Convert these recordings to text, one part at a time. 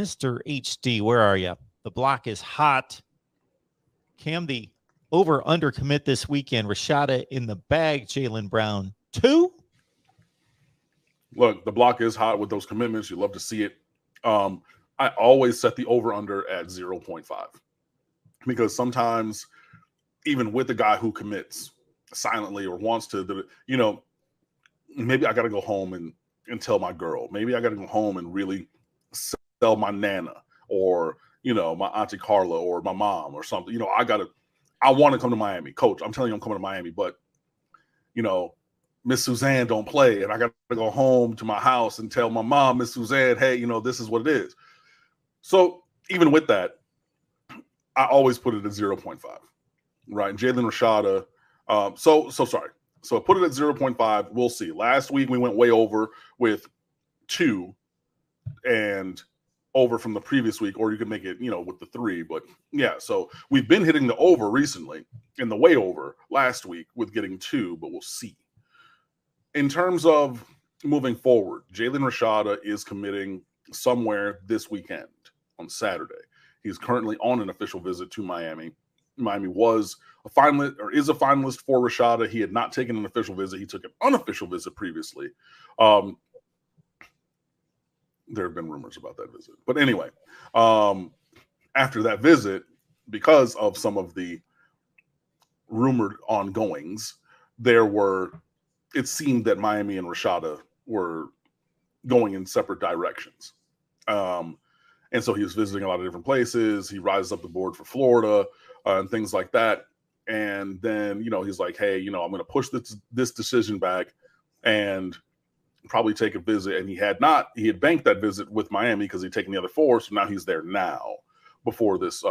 Mr. HD, where are you? The block is hot. Cam, the over-under commit this weekend. Rashada in the bag. Jalen Brown, 2. Look, the block is hot with those commitments. You love to see it. I always set the over-under at 0.5 because sometimes even with the guy who commits silently or wants to, you know, maybe I got to go home and tell my girl. Maybe I got to go home and really sell my Nana or, you know, my Auntie Carla or my mom or something. You know, I want to come to Miami. Coach, I'm telling you I'm coming to Miami, but, you know, Miss Suzanne don't play, and I got to go home to my house and tell my mom, Miss Suzanne, hey, you know, this is what it is. So even with that, I always put it at 0.5, right? Jalen Rashada. Sorry. So I put it at 0.5. We'll see. Last week we went way over with 2 and over from the previous week, or you could make it, you know, with the 3. But yeah, so we've been hitting the over recently and the way over last week with getting 2, but we'll see. In terms of moving forward, Jaden Rashada is committing somewhere this weekend on Saturday. He's currently on an official visit to Miami. Miami was a finalist or is a finalist for Rashada. He had not taken an official visit. He took an unofficial visit previously. There have been rumors about that visit. But anyway, after that visit, because of some of the rumored ongoings, it seemed that Miami and Rashada were going in separate directions. And so he was visiting a lot of different places. He rises up the board for Florida and things like that. And then, you know, he's like, hey, you know, I'm going to push this decision back and probably take a visit. And he had banked that visit with Miami because he'd taken the other 4. So now he's there now before this,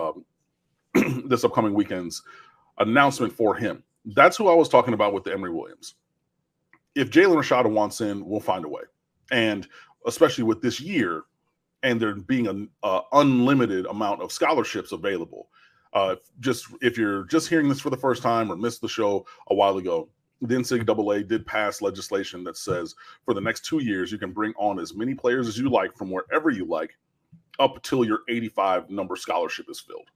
this upcoming weekend's announcement for him. That's who I was talking about with the Emory Williams. If Jalen Rashada wants in, we'll find a way. And especially with this year and there being an unlimited amount of scholarships available. If you're just hearing this for the first time or missed the show a while ago, the NCAA did pass legislation that says for the next 2 years, you can bring on as many players as you like from wherever you like up until your 85 number scholarship is filled.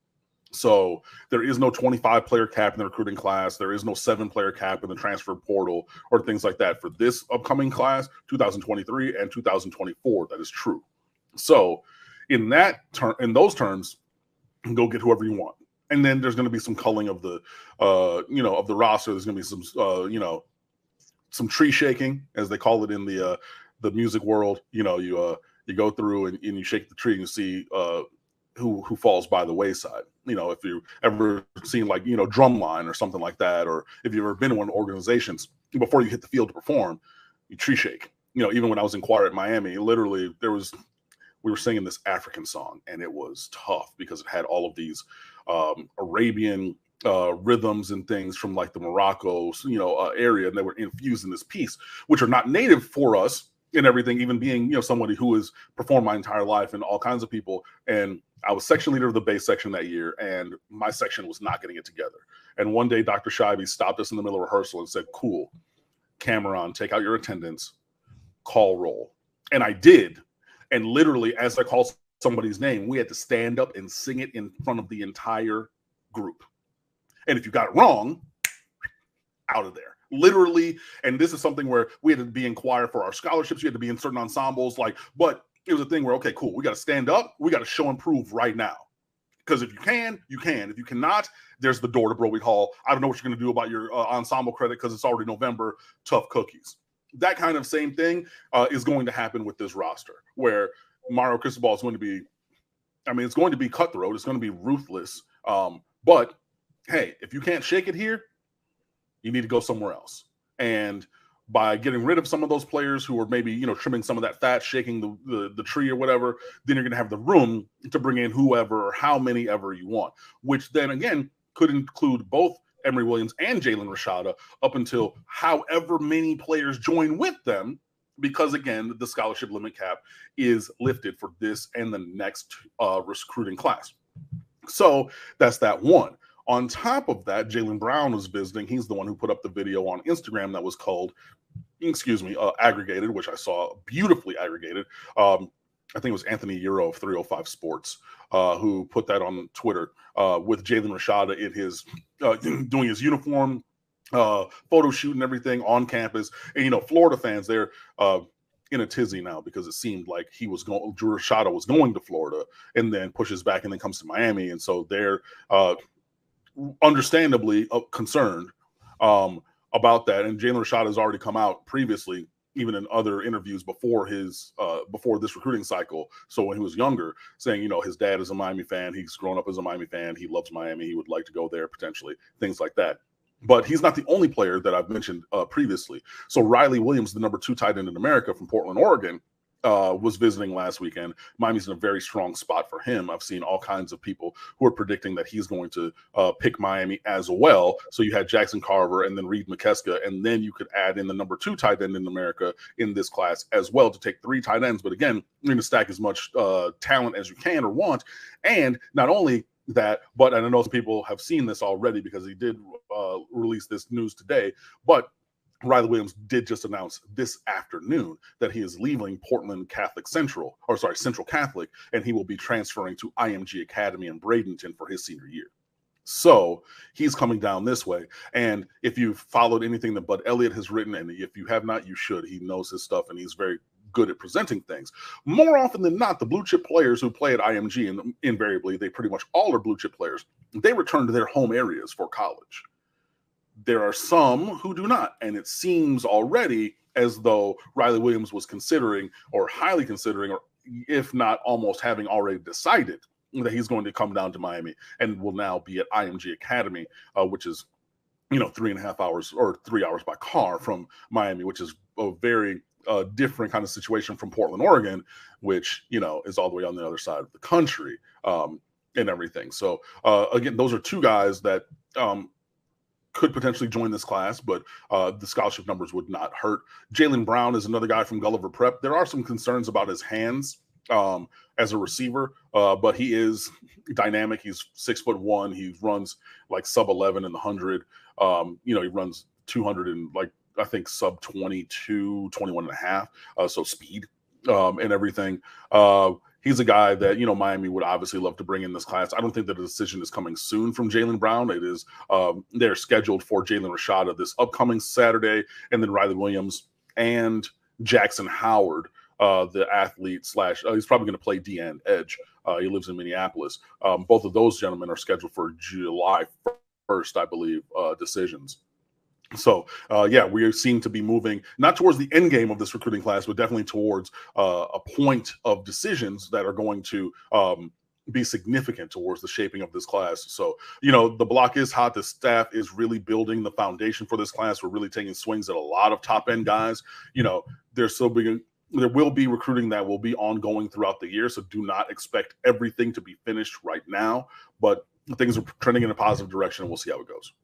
So there is no 25-player cap in the recruiting class. There is no 7-player cap in the transfer portal or things like that. For this upcoming class, 2023 and 2024, that is true. So in those terms, go get whoever you want. And then there's going to be some culling of the, of the roster. There's going to be some, some tree shaking, as they call it in the music world. You know, you go through and you shake the tree and you see who falls by the wayside. You know, if you've ever seen like, you know, Drumline or something like that, or if you've ever been in one of the organizations, before you hit the field to perform, you tree shake. You know, even when I was in choir at Miami, literally we were singing this African song, and it was tough because it had all of these Arabian rhythms and things from like the Morocco, area, and they were infused in this piece, which are not native for us and everything, even being, you know, somebody who has performed my entire life and all kinds of people. And I was section leader of the bass section that year, and my section was not getting it together. And one day, Dr. Scheibe stopped us in the middle of rehearsal and said, cool, Cameron, take out your attendance, call roll. And I did. And literally, as I called somebody's name, we had to stand up and sing it in front of the entire group. And if you got it wrong, out of there. Literally, and this is something where we had to be in choir for our scholarships. You had to be in certain ensembles, but it was a thing where, okay, cool, we got to stand up. We got to show and prove right now. Because if you can, you can. If you cannot, there's the door to Broadway Hall. I don't know what you're going to do about your ensemble credit because it's already November. Tough cookies. That kind of same thing is going to happen with this roster, where Mario Cristobal is going to be, it's going to be cutthroat. It's going to be ruthless. But, hey, if you can't shake it here, you need to go somewhere else. And by getting rid of some of those players who are maybe, you know, trimming some of that fat, shaking the tree or whatever, then you're going to have the room to bring in whoever or how many ever you want, which then, again, could include both Emory Williams and Jalen Rashada up until however many players join with them, because, again, the scholarship limit cap is lifted for this and the next recruiting class. So that's that one. On top of that, Jalen Brown was visiting. He's the one who put up the video on Instagram that was called, aggregated, which I saw beautifully aggregated. I think it was Anthony Euro of 305 Sports, who put that on Twitter with Jaden Rashada in his doing his uniform photo shoot and everything on campus. And, you know, Florida fans, they're in a tizzy now because it seemed like Drew Rashada was going to Florida and then pushes back and then comes to Miami. And so they're understandably concerned about that. And Jalen Rashada has already come out previously, even in other interviews before this recruiting cycle. So when he was younger, saying, you know, his dad is a Miami fan. He's grown up as a Miami fan. He loves Miami. He would like to go there potentially, things like that. But he's not the only player that I've mentioned previously. So Riley Williams, the number 2 tight end in America from Portland, Oregon, was visiting last weekend. Miami's in a very strong spot for him. I've seen all kinds of people who are predicting that he's going to pick Miami as well. So you had Jackson Carver and then Reed McKeska, and then you could add in the number 2 tight end in America in this class as well to take 3 tight ends. But again, you're going to stack as much talent as you can or want. And not only that, but and I know some people have seen this already because he did release this news today, but Riley Williams did just announce this afternoon that he is leaving Central Catholic, and he will be transferring to IMG Academy in Bradenton for his senior year. So he's coming down this way. And if you've followed anything that Bud Elliott has written, and if you have not, you should. He knows his stuff, and he's very good at presenting things. More often than not, the blue chip players who play at IMG, and invariably they pretty much all are blue chip players, they return to their home areas for college. There are some who do not, and it seems already as though Riley Williams was considering, or highly considering, or if not almost having already decided that he's going to come down to Miami and will now be at IMG Academy, which is, you know, 3.5 hours or 3 hours by car from Miami, which is a very different kind of situation from Portland, Oregon, which, you know, is all the way on the other side of the country and everything. So again, those are 2 guys that could potentially join this class, but the scholarship numbers would not hurt. Jalen Brown is another guy from Gulliver Prep. There are some concerns about his hands as a receiver, but he is dynamic. He's 6'1". He runs like sub 11 in the 100. You know, he runs 200 and like, I think sub 22, 21 and a half. So speed and everything. He's a guy that, you know, Miami would obviously love to bring in this class. I don't think that a decision is coming soon from Jalen Brown. It is they're scheduled for Jalen Rashada this upcoming Saturday, and then Riley Williams and Jackson Howard, the athlete slash he's probably going to play D-end edge. He lives in Minneapolis. Both of those gentlemen are scheduled for July 1st, I believe, decisions. So, yeah, we seem to be moving not towards the end game of this recruiting class, but definitely towards a point of decisions that are going to be significant towards the shaping of this class. So, you know, the block is hot. The staff is really building the foundation for this class. We're really taking swings at a lot of top end guys. You know, there will be recruiting that will be ongoing throughout the year. So do not expect everything to be finished right now, but things are trending in a positive direction, and we'll see how it goes.